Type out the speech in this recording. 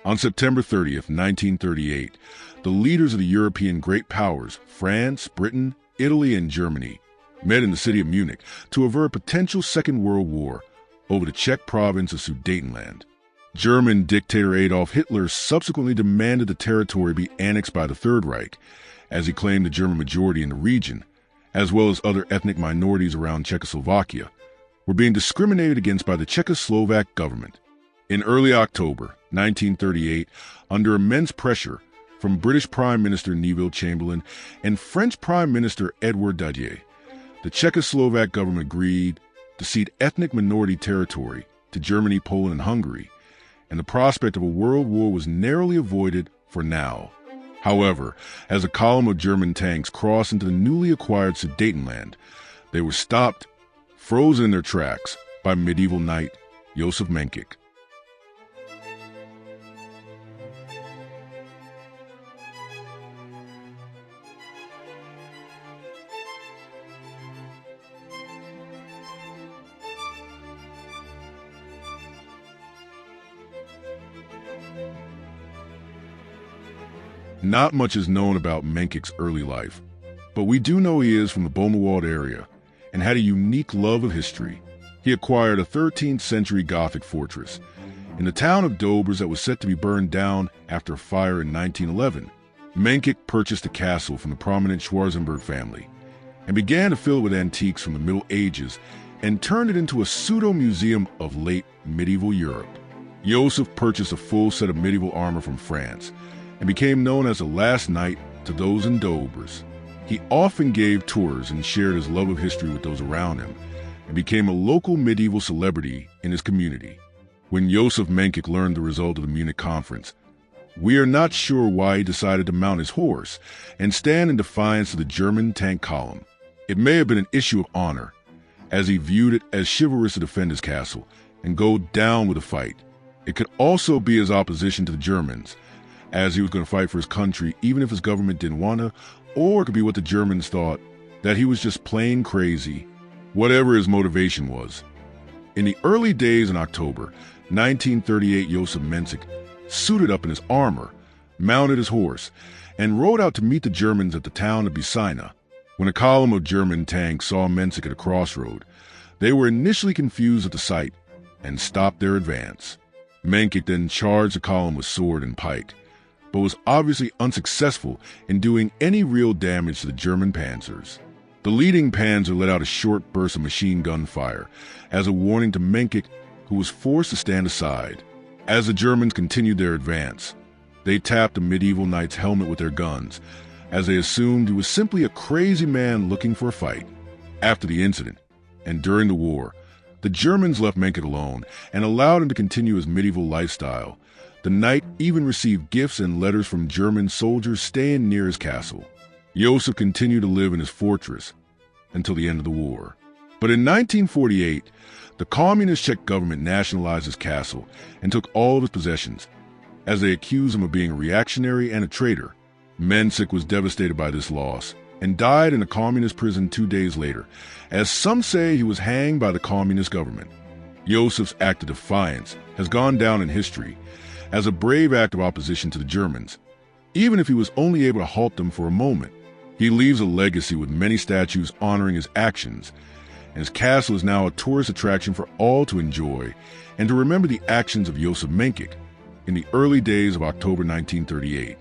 On September 30th, 1938, the leaders of the European great powers, France, Britain, Italy, and Germany, met in the city of Munich to avert a potential Second World War over the Czech province of Sudetenland. German dictator Adolf Hitler subsequently demanded the territory be annexed by the Third Reich, as he claimed the German majority in the region, as well as other ethnic minorities around Czechoslovakia, were being discriminated against by the Czechoslovak government. In early October 1938, under immense pressure from British Prime Minister Neville Chamberlain and French Prime Minister Edouard Daladier, the Czechoslovak government agreed to cede ethnic minority territory to Germany, Poland, and Hungary, and the prospect of a world war was narrowly avoided for now. However, as a column of German tanks crossed into the newly acquired Sudetenland, they were stopped, frozen in their tracks, by medieval knight Josef Menkik. Not much is known about Menkik's early life, but we do know he is from the Bomewald area and had a unique love of history. He acquired a 13th century Gothic fortress in the town of Dobers that was set to be burned down after a fire in 1911. Menkik purchased the castle from the prominent Schwarzenberg family and began to fill it with antiques from the Middle Ages and turned it into a pseudo-museum of late medieval Europe. Josef purchased a full set of medieval armor from France and became known as the last knight to those in Dobers. He often gave tours and shared his love of history with those around him, and became a local medieval celebrity in his community. When Josef Menkik learned the result of the Munich conference, we are not sure why he decided to mount his horse and stand in defiance of the German tank column. It may have been an issue of honor, as he viewed it as chivalrous to defend his castle and go down with a fight. It could also be his opposition to the Germans, as he was going to fight for his country even if his government didn't want to, or it could be what the Germans thought, that he was just plain crazy, whatever his motivation was. In the early days in October 1938, Josef Menkik suited up in his armor, mounted his horse, and rode out to meet the Germans at the town of Bisina. When a column of German tanks saw Menkik at a crossroad, they were initially confused at the sight and stopped their advance. Menkik then charged the column with sword and pike, but was obviously unsuccessful in doing any real damage to the German Panzers. The leading Panzer let out a short burst of machine gun fire as a warning to Menkik, who was forced to stand aside. As the Germans continued their advance, they tapped the medieval knight's helmet with their guns, as they assumed he was simply a crazy man looking for a fight. After the incident, and during the war, the Germans left Menkik alone and allowed him to continue his medieval lifestyle. The knight even received gifts and letters from German soldiers staying near his castle. Josef continued to live in his fortress until the end of the war. But in 1948, the communist Czech government nationalized his castle and took all of his possessions, as they accused him of being a reactionary and a traitor. Menkik was devastated by this loss and died in a communist prison 2 days later, as some say he was hanged by the communist government. Josef's act of defiance has gone down in history as a brave act of opposition to the Germans, even if he was only able to halt them for a moment. He leaves a legacy with many statues honoring his actions, and his castle is now a tourist attraction for all to enjoy and to remember the actions of Josef Menkik in the early days of October 1938.